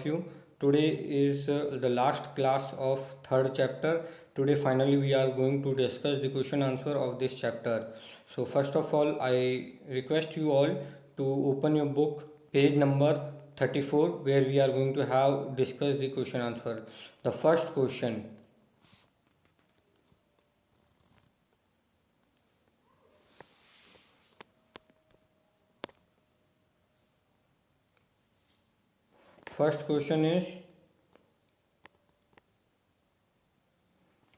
you. Today is the last class of third chapter. Today finally we are going to discuss the question answer of this chapter. So first of all I request you all to open your book page number 34 where we are going to have discuss the question answer. The first question. First question is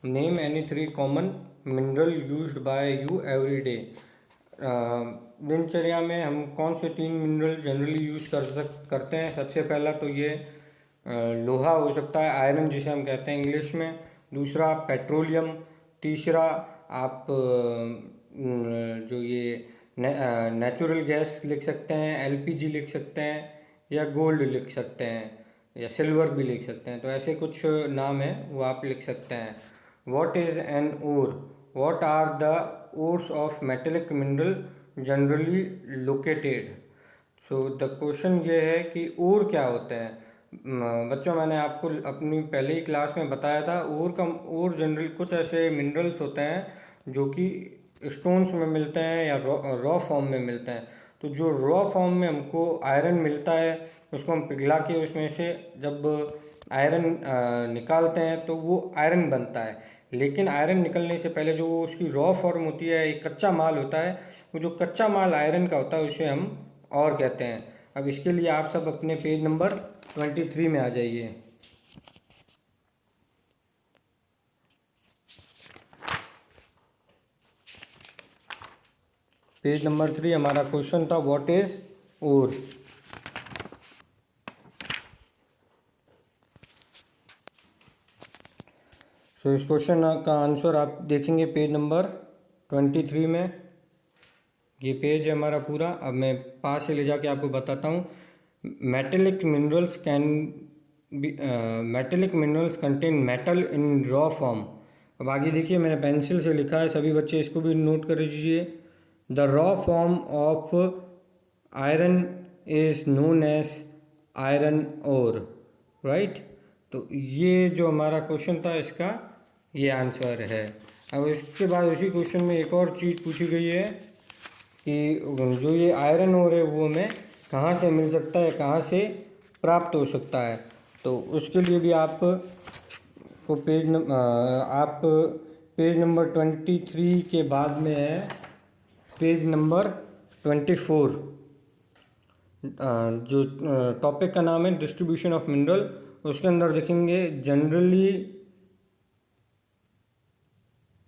name any three common mineral used by you every day. दिनचर्या में हम कौन से तीन mineral generally use करते हैं। सबसे पहला तो ये लोहा हो सकता है, आयरन जिसे हम कहते हैं इंग्लिश में। दूसरा पेट्रोलियम। तीसरा आप जो ये नेचुरल गैस लिख सकते हैं, एलपीजी लिख सकते हैं, या गोल्ड लिख सकते हैं, या सिल्वर भी लिख सकते हैं। तो ऐसे कुछ नाम हैं वो आप लिख सकते हैं। What is an ore? What are the ores of metallic mineral generally located? So the question ये है कि ore क्या होता है। बच्चों मैंने आपको अपनी पहले ही क्लास में बताया था ore जनरल कुछ ऐसे मिनरल्स होते हैं जो कि स्टोन्स में मिलते हैं या रॉ फॉर्म में मिलते हैं। तो जो रॉ फॉर्म में हमको आयरन मिलता है उसको हम पिघला के उसमें से जब आयरन निकालते हैं तो वो आयरन बनता है। लेकिन आयरन निकलने से पहले जो उसकी रॉ फॉर्म होती है, एक कच्चा माल होता है, वो जो कच्चा माल आयरन का होता है उसे हम और कहते हैं। अब इसके लिए आप सब अपने पेज नंबर 23 में आ जाइए। पेज नंबर 3 हमारा क्वेश्चन था व्हाट इज ओर। तो इस क्वेश्चन का आंसर आप देखेंगे पेज नंबर 23 में। ये पेज है हमारा पूरा। अब मैं पास से ले जाके आपको बताता हूँ। मेटेलिक मिनरल्स कंटेन मेटल इन रॉ फॉर्म। अब आगे देखिए मैंने पेंसिल से लिखा है, सभी बच्चे इसको भी नोट कर लीजिए। The raw form of iron is known as iron ore, right. तो ये जो हमारा क्वेश्चन था इसका ये आंसर है। अब इसके बाद उसी क्वेश्चन में एक और चीज़ पूछी गई है कि जो ये आयरन ओर है वो हमें कहाँ से मिल सकता है, कहाँ से प्राप्त हो सकता है। तो उसके लिए भी आप पेज नंबर 23 के बाद में है पेज नंबर 24। जो टॉपिक का नाम है डिस्ट्रीब्यूशन ऑफ मिनरल, उसके अंदर देखेंगे जनरली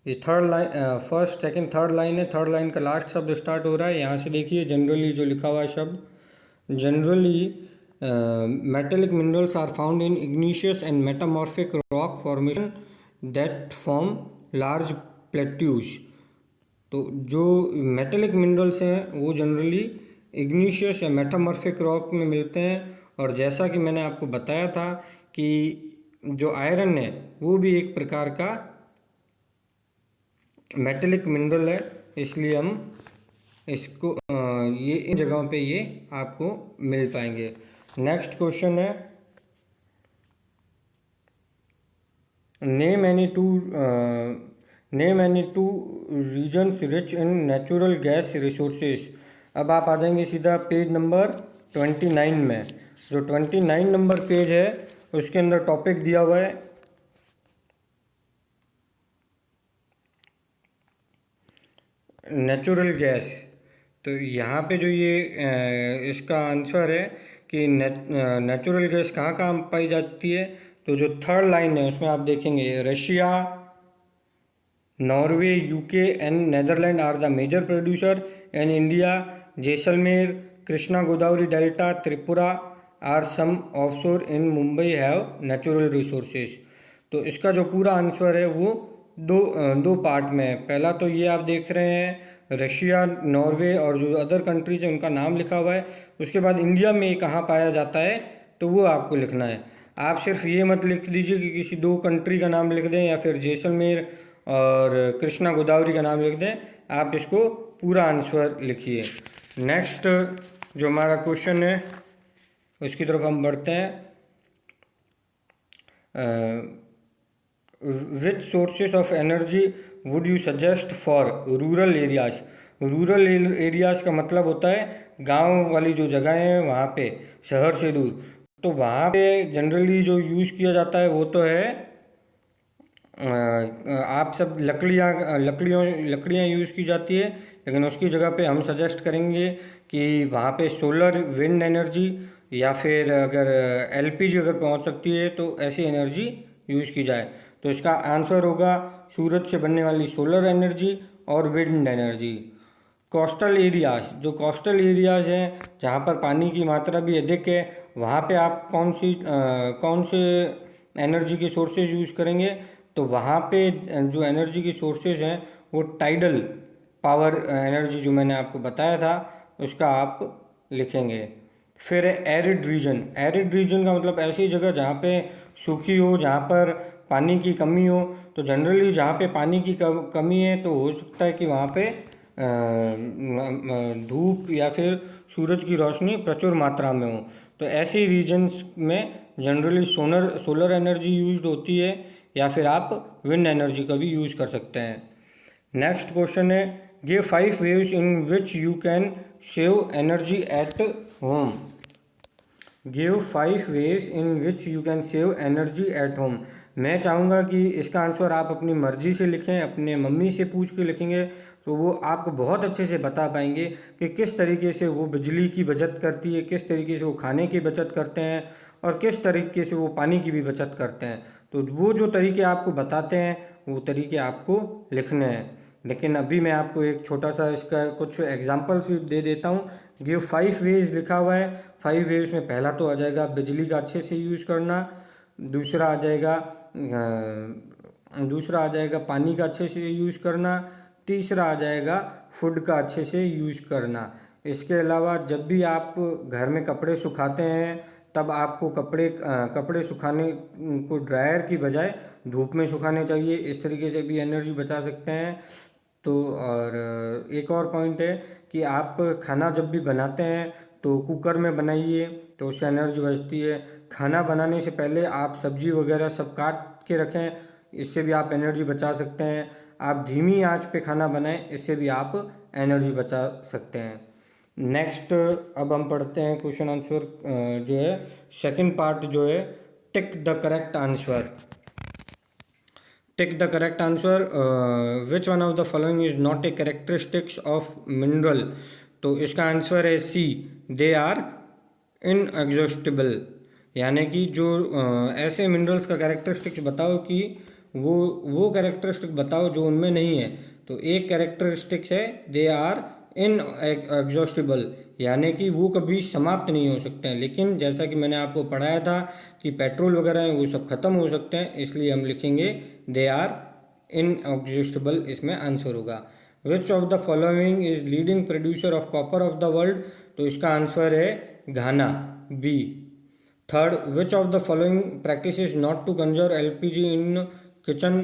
ये third line, first second third line है। थर्ड लाइन का लास्ट शब्द स्टार्ट हो रहा है यहाँ से। देखिए जनरली जो लिखा हुआ है शब्द, generally metallic minerals are found in igneous and metamorphic rock formation that form large plateaus. तो जो मेटेलिक मिनरल्स हैं वो जनरली इग्निशियस या मेटामॉर्फिक रॉक में मिलते हैं। और जैसा कि मैंने आपको बताया था कि जो आयरन है वो भी एक प्रकार का मेटेलिक मिनरल है, इसलिए हम इसको ये इन जगहों पे ये आपको मिल पाएंगे। नेक्स्ट क्वेश्चन है name any two reasons rich in natural gas resources. अब आप आ जाएंगे सीधा पेज नंबर 29 में। जो 29 नंबर पेज है उसके अंदर टॉपिक दिया हुआ है नेचुरल गैस। तो यहाँ पे जो ये इसका आंसर है कि नेचुरल गैस कहाँ कहाँ पाई जाती है। तो जो थर्ड लाइन है उसमें आप देखेंगे Russia, Norway, UK and Netherland are the major producer and India, Jaisalmer, Krishna Godavari delta, Tripura are some offshore in Mumbai have natural resources. तो इसका जो पूरा आंसर है वो दो पार्ट में है। पहला तो ये आप देख रहे हैं रशिया, नॉर्वे और जो अदर कंट्रीज है उनका नाम लिखा हुआ है। उसके बाद इंडिया में कहाँ पाया जाता है तो वो आपको लिखना है। आप सिर्फ ये मत लिख दीजिए कि किसी दो कंट्री का नाम लिख दें या फिर जैसलमेर और कृष्णा गोदावरी का नाम लिख दें। आप इसको पूरा आंसर लिखिए। नेक्स्ट जो हमारा क्वेश्चन है उसकी तरफ हम बढ़ते हैं। Which sources of energy would you suggest for rural areas. Rural areas का मतलब होता है गांव वाली जो जगह हैं वहाँ पे, शहर से दूर। तो वहाँ पे जनरली जो यूज़ किया जाता है वो तो है आप सब लकड़ियाँ यूज़ की जाती है, लेकिन उसकी जगह पे हम सजेस्ट करेंगे कि वहाँ पे सोलर विंड एनर्जी या फिर अगर एलपीजी अगर पहुँच सकती है तो ऐसी एनर्जी यूज़ की जाए। तो इसका आंसर होगा सूरज से बनने वाली सोलर एनर्जी और विंड एनर्जी। कोस्टल एरियाज, जो कोस्टल एरियाज हैं जहाँ पर पानी की मात्रा भी अधिक है, वहाँ पे आप कौन से एनर्जी के सोर्सेज यूज़ करेंगे। तो वहाँ पे जो एनर्जी की सोर्सेज हैं वो टाइडल पावर एनर्जी जो मैंने आपको बताया था उसका आप लिखेंगे। फिर एरिड रीजन। एरिड रीजन का मतलब ऐसी जगह जहाँ पे सूखी हो, जहाँ पर पानी की कमी हो। तो जनरली जहाँ पे पानी की कमी है तो हो सकता है कि वहाँ पे धूप या फिर सूरज की रोशनी प्रचुर मात्रा में हो। तो ऐसी रीजन्स में जनरली सोलर एनर्जी यूज होती है या फिर आप विंड एनर्जी का भी यूज़ कर सकते हैं। नेक्स्ट क्वेश्चन है, give 5 ways in which you can save energy at home. Give 5 ways in which you can save energy at home. मैं चाहूँगा कि इसका आंसर आप अपनी मर्जी से लिखें, अपने मम्मी से पूछ के लिखेंगे तो वो आपको बहुत अच्छे से बता पाएंगे कि किस तरीके से वो बिजली की बचत करती है, किस तरीके से वो खाने की बचत करते हैं और किस तरीके से वो पानी की भी बचत करते हैं। तो वो जो तरीके आपको बताते हैं वो तरीके आपको लिखने हैं। लेकिन अभी मैं आपको एक छोटा सा इसका कुछ एग्जांपल्स भी दे देता हूँ। गिव 5 वेज लिखा हुआ है। 5 वेज में पहला तो आ जाएगा बिजली का अच्छे से यूज़ करना, दूसरा आ जाएगा पानी का अच्छे से यूज़ करना, तीसरा आ जाएगा फूड का अच्छे से यूज़ करना। इसके अलावा जब भी आप घर में कपड़े सुखाते हैं तब आपको कपड़े सुखाने को ड्रायर की बजाय धूप में सुखाने चाहिए। इस तरीके से भी एनर्जी बचा सकते हैं। तो और एक और पॉइंट है कि आप खाना जब भी बनाते हैं तो कुकर में बनाइए तो उससे एनर्जी बचती है। खाना बनाने से पहले आप सब्जी वगैरह सब काट के रखें, इससे भी आप एनर्जी बचा सकते हैं। आप धीमी आंच पे खाना बनाएं, इससे भी आप एनर्जी बचा सकते हैं। नेक्स्ट अब हम पढ़ते हैं क्वेश्चन आंसर जो है सेकंड पार्ट जो है tick the correct answer. Tick the correct answer. Which one of the following is not a characteristics of mineral. तो इसका आंसर है सी, दे आर इनएग्जॉस्टिबल। यानी कि जो ऐसे मिनरल्स का कैरेक्टरिस्टिक्स बताओ कि वो कैरेक्टरिस्टिक बताओ जो उनमें नहीं है। तो एक कैरेक्टरिस्टिक्स है दे आर इनएग्जॉस्टिबल, यानी कि वो कभी समाप्त नहीं हो सकते हैं। लेकिन जैसा कि मैंने आपको पढ़ाया था कि पेट्रोल वगैरह हैं वो सब खत्म हो सकते हैं, इसलिए हम लिखेंगे दे आर इनएग्जॉस्टिबल। इसमें आंसर होगा। Which of the following is leading producer of copper of the world. तो इसका आंसर है Ghana, B. Third, which of the following practice is not to conserve LPG in kitchen.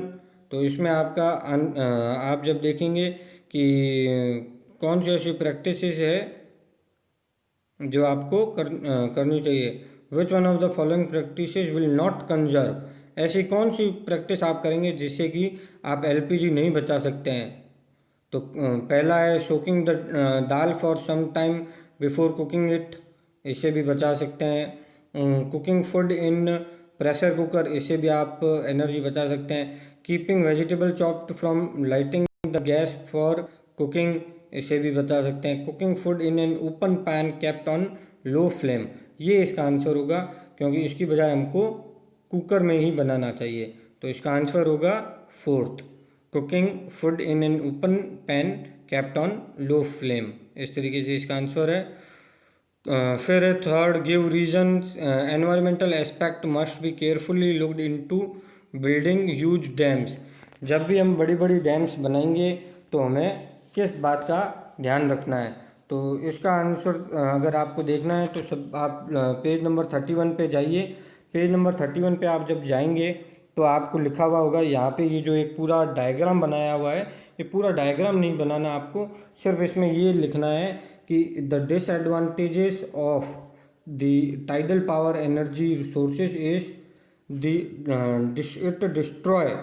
तो इसमें आपका आप जब देखेंगे कि कौन सी ऐसी प्रैक्टिस है जो आपको करनी चाहिए। Which one of the following practice will not conserve. ऐसी कौन सी प्रैक्टिस आप करेंगे जिससे कि आप एलपीजी नहीं बचा सकते हैं। तो पहला है soaking the dal for some time before cooking it, इससे भी बचा सकते हैं। Cooking food in pressure cooker, इससे भी आप एनर्जी बचा सकते हैं। Keeping vegetable chopped from lighting the gas for cooking, इसे भी बता सकते हैं। Cooking food in an open pan kept on low flame, ये इसका आंसर होगा क्योंकि इसकी बजाय हमको कुकर में ही बनाना चाहिए। तो इसका आंसर होगा fourth, cooking food in an open pan kept on low flame. इस तरीके से इसका आंसर है। फिर third, give reasons environmental aspect must be carefully looked into building huge dams. जब भी हम बड़ी बड़ी डैम्स बनाएंगे तो हमें किस बात का ध्यान रखना है। तो इसका आंसर अगर आपको देखना है तो सब आप पेज नंबर 31 पे जाइए। पेज नंबर 31 पे आप जब जाएंगे तो आपको लिखा हुआ होगा यहाँ पे ये जो एक पूरा डायग्राम बनाया हुआ है, ये पूरा डायग्राम नहीं बनाना आपको, सिर्फ इसमें ये लिखना है कि the disadvantages of the tidal power energy resources is it destroy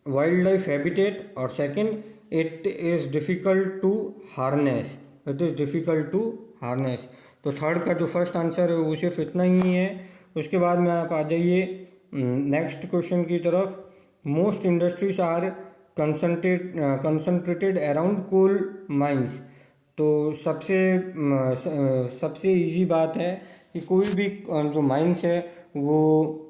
wild life habitat, और second it is difficult to harness, it is difficult to harness. तो थर्ड का जो फर्स्ट आंसर है वो सिर्फ इतना ही है। उसके बाद में आप आ जाइए नेक्स्ट क्वेश्चन की तरफ। Most industries are concentrated around coal mines. तो सबसे इजी बात है कि कोई भी जो माइंस है वो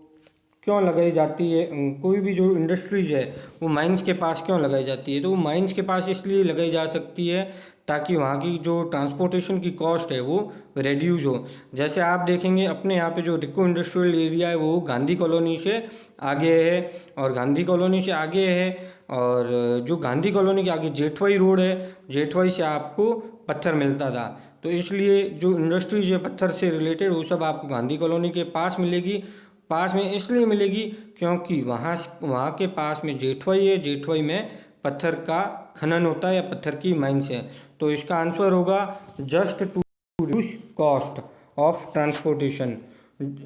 क्यों लगाई जाती है, कोई भी जो इंडस्ट्रीज है वो माइंस के पास क्यों लगाई जाती है। तो वो माइंस के पास इसलिए लगाई जा सकती है ताकि वहाँ की जो ट्रांसपोर्टेशन की कॉस्ट है वो रिड्यूस हो। जैसे आप देखेंगे अपने यहाँ पे जो रिको इंडस्ट्रियल एरिया है वो गांधी कॉलोनी से आगे है, और गांधी कॉलोनी से आगे है, और जो गांधी कॉलोनी के आगे जेठवाई रोड है, जेठवाई से आपको पत्थर मिलता था। तो इसलिए जो इंडस्ट्रीज है पत्थर से रिलेटेड वो सब आपको गांधी कॉलोनी के पास मिलेगी। पास में इसलिए मिलेगी क्योंकि वहाँ के पास में जेठवाई है, जेठवाई में पत्थर का खनन होता है या पत्थर की माइंस है। तो इसका आंसर होगा just to reduce cost of transportation.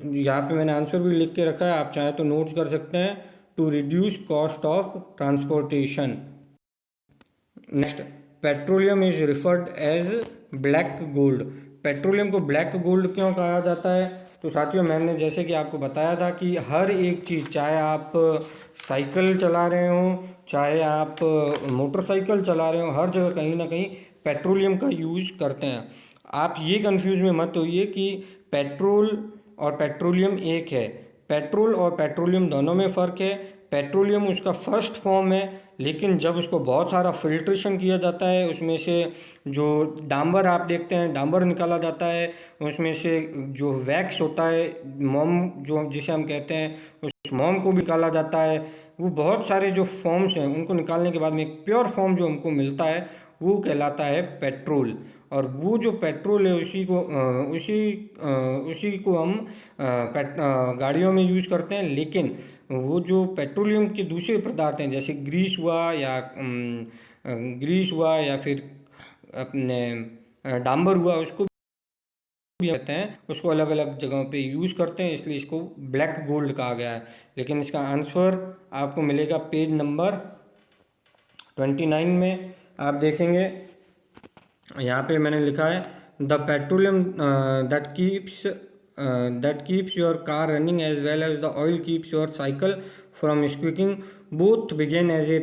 यहाँ पे मैंने आंसर भी लिख के रखा है, आप चाहें तो नोट्स कर सकते हैं, to reduce cost of transportation. Next, petroleum is referred as black gold. Petroleum को ब्लैक गोल्ड क्यों कहा जाता है? तो साथियों मैंने जैसे कि आपको बताया था कि हर एक चीज़, चाहे आप साइकिल चला रहे हो, चाहे आप मोटरसाइकिल चला रहे हो, हर जगह कहीं ना कहीं पेट्रोलियम का यूज़ करते हैं। आप ये कंफ्यूज में मत होइए कि पेट्रोल और पेट्रोलियम एक है। पेट्रोल और पेट्रोलियम दोनों में फ़र्क है। पेट्रोलियम उसका फर्स्ट फॉर्म है, लेकिन जब उसको बहुत सारा फिल्ट्रेशन किया जाता है, उसमें से जो डांबर आप देखते हैं डांबर निकाला जाता है, उसमें से जो वैक्स होता है, मोम जो जिसे हम कहते हैं, उस मोम को भी निकाला जाता है। वो बहुत सारे जो फॉर्म्स हैं उनको निकालने के बाद में एक प्योर फॉर्म जो हमको मिलता है वो कहलाता है पेट्रोल। और वो जो पेट्रोल है उसी को हम गाड़ियों में यूज़ करते हैं। लेकिन वो जो पेट्रोलियम के दूसरे पदार्थ हैं जैसे ग्रीस हुआ या फिर अपने डांबर हुआ, उसको भी कहते हैं, उसको अलग अलग जगहों पे यूज़ करते हैं, इसलिए इसको ब्लैक गोल्ड कहा गया है। लेकिन इसका आंसर आपको मिलेगा पेज नंबर 29 में। आप देखेंगे यहाँ पे मैंने लिखा है the petroleum that keeps your car running as well as the oil keeps your cycle from squeaking both begin as a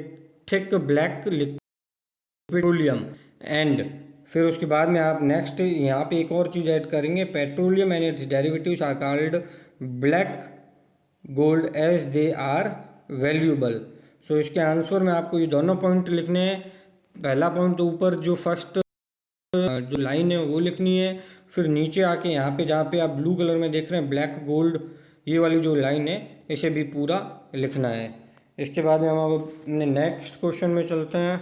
thick black petroleum end. फिर उसके बाद में आप नेक्स्ट यहाँ पे एक और चीज़ ऐड करेंगे, petroleum and its derivatives are called black gold as they are valuable. So इसके आंसर में आपको ये दोनों पॉइंट लिखने हैं। पहला पॉइंट तो ऊपर जो फर्स्ट जो लाइन है वो लिखनी है, फिर नीचे आके यहाँ पे जहाँ पे आप ब्लू कलर में देख रहे हैं ब्लैक गोल्ड, ये वाली जो लाइन है इसे भी पूरा लिखना है। इसके बाद में हम अब अपने नेक्स्ट क्वेश्चन में चलते हैं।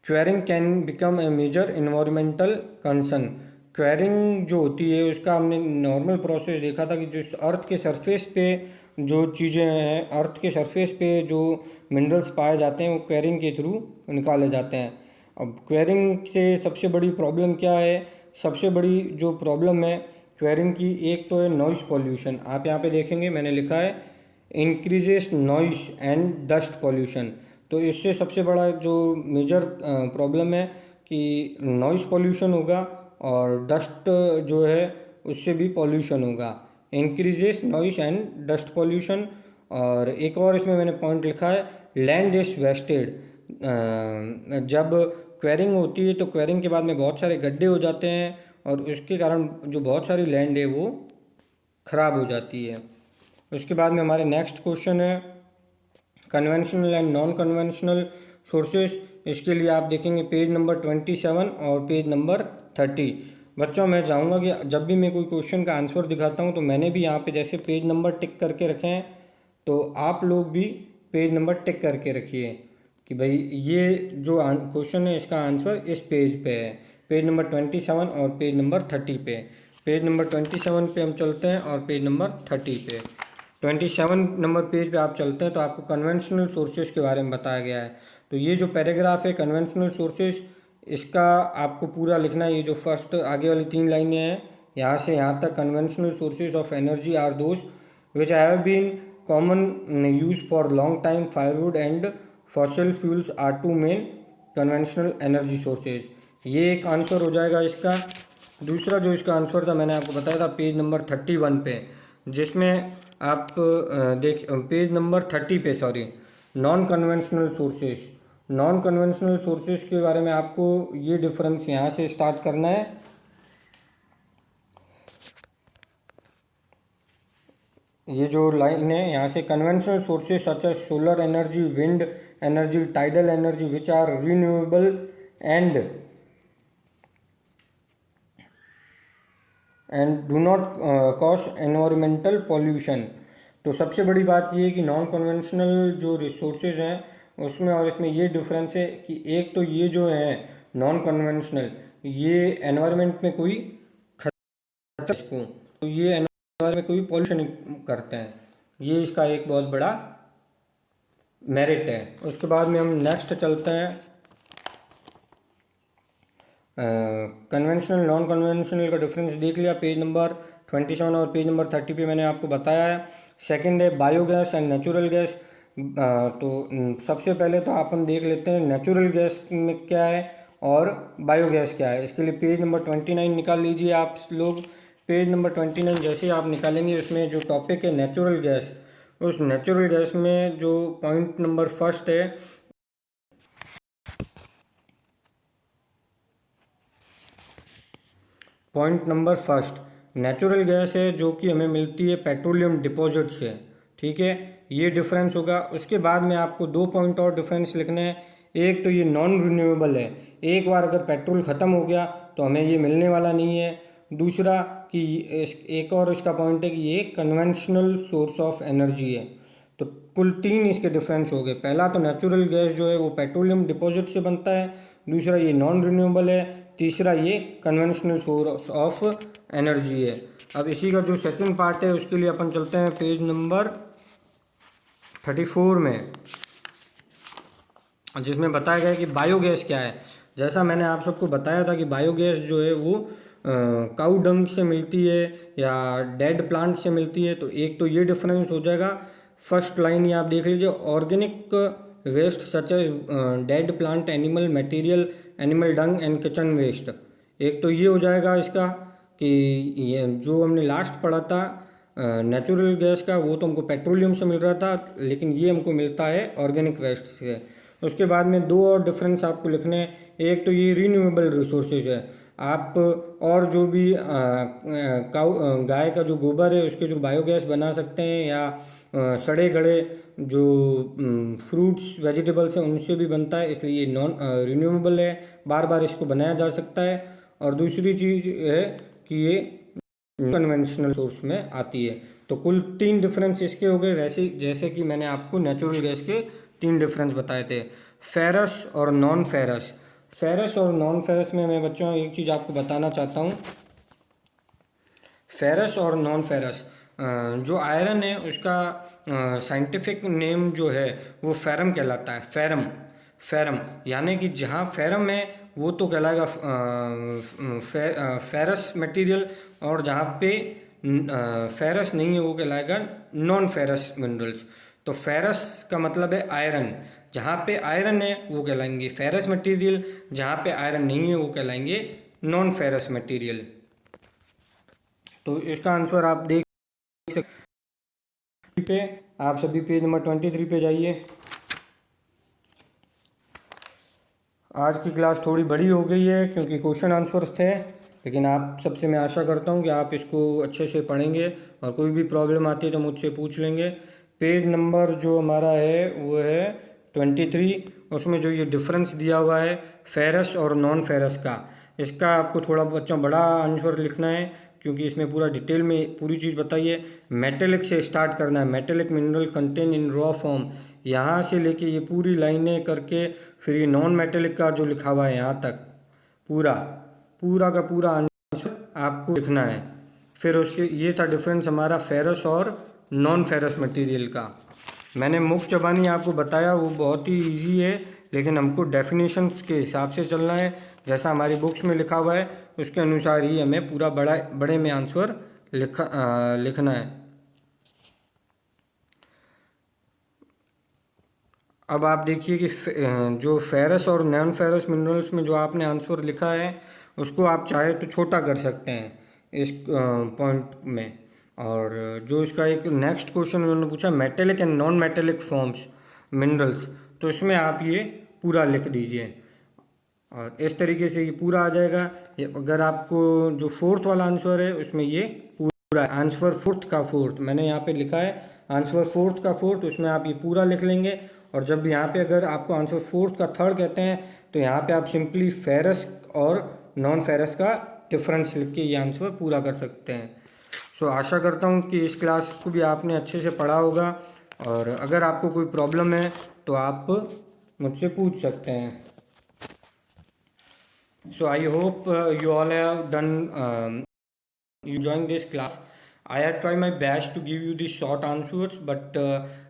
Quarrying can become a major environmental concern. Quarrying जो होती है उसका हमने नॉर्मल प्रोसेस देखा था कि जो अर्थ के सरफेस पे जो चीज़ें हैं, अर्थ के सरफेस पे जो मिनरल्स पाए जाते हैं वो क्वेरिंग के थ्रू निकाले जाते हैं। अब क्वेरिंग से सबसे बड़ी प्रॉब्लम क्या है? सबसे बड़ी जो प्रॉब्लम है क्वेरिंग की, एक तो है नॉइस पॉल्यूशन। आप यहाँ पे देखेंगे मैंने लिखा है increases noise and dust pollution. तो इससे सबसे बड़ा जो मेजर प्रॉब्लम है कि नॉइस पॉल्यूशन होगा और डस्ट जो है उससे भी पॉल्यूशन होगा। Increases noise and dust pollution. और एक और इसमें मैंने पॉइंट लिखा है लैंड इज वेस्टेड। जब क्वेरिंग होती है तो क्वेरिंग के बाद में बहुत सारे गड्ढे हो जाते हैं और उसके कारण जो बहुत सारी लैंड है वो ख़राब हो जाती है। उसके बाद में हमारे नेक्स्ट क्वेश्चन है conventional and non conventional sources. इसके लिए आप देखेंगे पेज नंबर 27 और पेज नंबर 30। बच्चों मैं चाहूँगा कि जब भी मैं कोई क्वेश्चन का आंसर दिखाता हूँ तो मैंने भी यहाँ पे जैसे पेज नंबर टिक करके रखे हैं, तो आप लोग भी पेज नंबर टिक करके रखिए कि भाई ये जो क्वेश्चन है इसका आंसर इस पेज पे है, पेज नंबर 27 और पेज नंबर 30 पे। पेज नंबर 27 पे हम चलते हैं और पेज नंबर 30 पे। 27 नंबर पेज पे आप चलते हैं तो आपको कन्वेंशनल सोर्सेज के बारे में बताया गया है। तो ये जो पैराग्राफ है कन्वेंशनल सोर्सेज, इसका आपको पूरा लिखना है। ये जो फर्स्ट आगे वाली 3 लाइनें हैं यहाँ से यहाँ तक conventional sources of energy are those which have been common use for long time. Firewood and fossil fuels are two main conventional energy sources. ये एक आंसर हो जाएगा इसका. दूसरा जो इसका आंसर था मैंने आपको बताया था पेज नंबर 31 पे, जिसमें आप पेज नंबर 30 पे sorry, non conventional sources. Non conventional sources के बारे में आपको ये डिफरेंस यहाँ से स्टार्ट करना है. ये जो लाइन है यहाँ से, conventional sources such as solar energy, wind energy, tidal energy which are renewable and do not cause environmental pollution. तो सबसे बड़ी बात ये है कि नॉन कन्वेंशनल जो रिसोर्सेज हैं उसमें और इसमें ये डिफरेंस है कि एक तो ये जो है नॉन कन्वेंशनल, ये एनवायरनमेंट में कोई खतरा इसको, तो ये एनवायरनमेंट में कोई पॉल्यूशन करते हैं. ये इसका एक बहुत बड़ा मेरिट है. उसके बाद में हम नेक्स्ट चलते हैं. कन्वेंशनल नॉन कन्वेंशनल का डिफरेंस देख लिया पेज नंबर 27 और पेज नंबर 30 पे मैंने आपको बताया है. सेकंड है बायोगैस एंड नेचुरल गैस. तो सबसे पहले तो अपन देख लेते हैं नेचुरल गैस में क्या है और बायोगैस क्या है. इसके लिए पेज नंबर 29 निकाल लीजिए आप लोग. पेज नंबर 29 जैसे ही आप निकालेंगे उसमें जो टॉपिक है नेचुरल गैस, उस नेचुरल गैस में जो पॉइंट नंबर फर्स्ट है, point number first natural gas है जो कि हमें मिलती है पेट्रोलियम डिपॉजिट से. ठीक है, ये डिफरेंस होगा. उसके बाद में आपको 2 पॉइंट और डिफरेंस लिखने हैं. एक तो ये नॉन रिन्यूएबल है, एक बार अगर पेट्रोल ख़त्म हो गया तो हमें ये मिलने वाला नहीं है. दूसरा कि एक और इसका पॉइंट है कि ये कन्वेंशनल सोर्स ऑफ एनर्जी है. तो कुल 3 इसके डिफरेंस हो गए. पहला तो नेचुरल गैस जो है वो पेट्रोलियम डिपॉजिट से बनता है, दूसरा ये नॉन रिन्यूएबल है, तीसरा ये कन्वेंशनल सोर्स ऑफ एनर्जी है. अब इसी का जो सेकंड पार्ट है उसके लिए अपन चलते हैं पेज नंबर 34 में, जिसमें बताया गया है कि बायोगैस क्या है. जैसा मैंने आप सबको बताया था कि बायोगैस जो है वो काऊ डंग से मिलती है या डेड प्लांट से मिलती है. तो एक तो ये डिफरेंस हो जाएगा. फर्स्ट लाइन ये आप देख लीजिए, organic waste such as dead plant, animal material, animal dung and kitchen waste. एक तो ये हो जाएगा इसका कि ये जो हमने लास्ट पढ़ा था नेचुरल गैस का, वो तो हमको पेट्रोलियम से मिल रहा था, लेकिन ये हमको मिलता है ऑर्गेनिक वेस्ट से. उसके बाद में 2 और डिफरेंस आपको लिखने हैं. एक तो ये रिन्यूएबल रिसोर्सेज है. आप और जो भी गाय का जो गोबर है उसके जो बायोगैस बना सकते हैं, या सड़े गड़े जो फ्रूट्स वेजिटेबल्स हैं उनसे भी बनता है, इसलिए ये नॉन रिन्यूएबल है, बार बार इसको बनाया जा सकता है. और दूसरी चीज़ है कि ये कन्वेंशनल सोर्स में आती है. तो कुल 3 डिफरेंस इसके हो गए. वैसे जैसे कि मैंने आपको नेचुरल गैस के 3 डिफरेंस बताए थे, फेरस और नॉन फेरस. फेरस और नॉन फेरस में मैं बच्चों एक चीज़ आपको बताना चाहता हूँ. फेरस और नॉन फेरस, जो आयरन है उसका साइंटिफिक नेम जो है वो फेरम कहलाता है. फेरम, फेरम यानी कि जहाँ फेरम है वो तो कहलाएगा फेरस मटेरियल, और जहाँ पे फेरस नहीं है वो कहलाएगा नॉन फेरस मिनरल्स. तो फेरस का मतलब है आयरन, जहाँ पे आयरन है वो कहलाएंगे फेरस मटेरियल, जहाँ पे आयरन नहीं है वो कहलाएंगे नॉन फेरस मटेरियल. तो इसका आंसर आप देख सकते पे, आप सभी पेज नंबर 23 पे जाइए. आज की क्लास थोड़ी बड़ी हो गई है क्योंकि क्वेश्चन आंसर्स थे, लेकिन आप सबसे मैं आशा करता हूँ कि आप इसको अच्छे से पढ़ेंगे और कोई भी प्रॉब्लम आती है तो मुझसे पूछ लेंगे. पेज नंबर जो हमारा है वो है 23. उसमें जो ये डिफरेंस दिया हुआ है फेरस और नॉन फेरस का, इसका आपको थोड़ा बच्चों बड़ा आंसर लिखना है क्योंकि इसमें पूरा डिटेल में पूरी चीज़ बताइए. मेटेलिक से स्टार्ट करना है. Metallic mineral contain in raw form, यहाँ से लेके ये पूरी लाइनें करके फिर ये नॉन मेटेलिक का जो लिखा हुआ है यहाँ तक पूरा का पूरा आंसर आपको लिखना है. फिर उसके ये था डिफरेंस हमारा फेरस और नॉन फेरस मटेरियल का. मैंने मुख चबानी आपको बताया वो बहुत ही इजी है, लेकिन हमको डेफिनेशंस के हिसाब से चलना है, जैसा हमारी बुक्स में लिखा हुआ है उसके अनुसार ही हमें पूरा बड़े में आंसर लिखना है। अब आप देखिए कि जो फेरस और नॉन फेरस मिनरल्स में जो आपने आंसर लिखा है उसको आप चाहे तो छोटा कर सकते हैं इस पॉइंट में। और जो इसका एक नेक्स्ट क्वेश्चन उन्होंने पूछा metallic and non metallic forms minerals, तो इसमें आप ये पूरा लिख दीजिए और इस तरीके से ये पूरा आ जाएगा। अगर आपको जो फोर्थ वाला आंसर है उसमें ये पूरा आंसर फोर्थ का फोर्थ मैंने यहाँ पे लिखा है, आंसर फोर्थ का फोर्थ, उसमें आप ये पूरा लिख लेंगे। और जब यहाँ पे अगर आपको आंसर फोर्थ का थर्ड कहते हैं तो यहाँ पे आप सिंपली फेरस और नॉन फेरस का डिफरेंस लिख के ये आंसर पूरा कर सकते हैं। सो आशा करता हूँ कि इस क्लास को भी आपने अच्छे से पढ़ा होगा, और अगर आपको कोई प्रॉब्लम है तो आप मुझसे पूछ सकते हैं। So I hope you all have done enjoying this class. I have tried my best to give you the short answers, but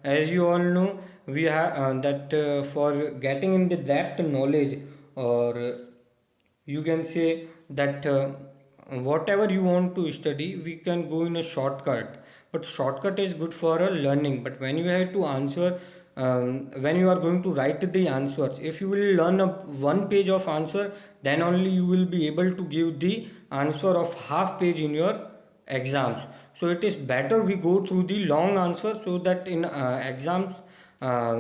as you all know, we have that for getting in the depth knowledge, or you can say that whatever you want to study, we can go in a shortcut. But shortcut is good for a learning. But when you have to answer, when you are going to write the answers, if you will learn a one page of answer, then only you will be able to give the answer of half page in your exams. So it is better we go through the long answer, so that in exams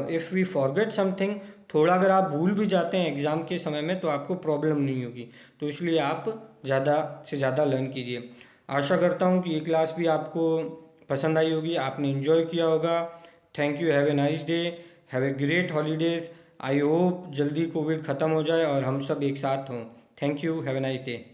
if we forget something, थोड़ा अगर आप भूल भी जाते हैं exam के समय में तो आपको प्रॉब्लम नहीं होगी। तो इसलिए आप ज़्यादा से ज़्यादा लर्न कीजिए। आशा करता हूँ कि ये क्लास भी आपको पसंद आई होगी, आपने इन्जॉय किया होगा। Thank you, have a nice day, have a great holidays. I hope जल्दी कोविड ख़त्म हो जाए और हम सब एक साथ हों। Thank you, have a nice day.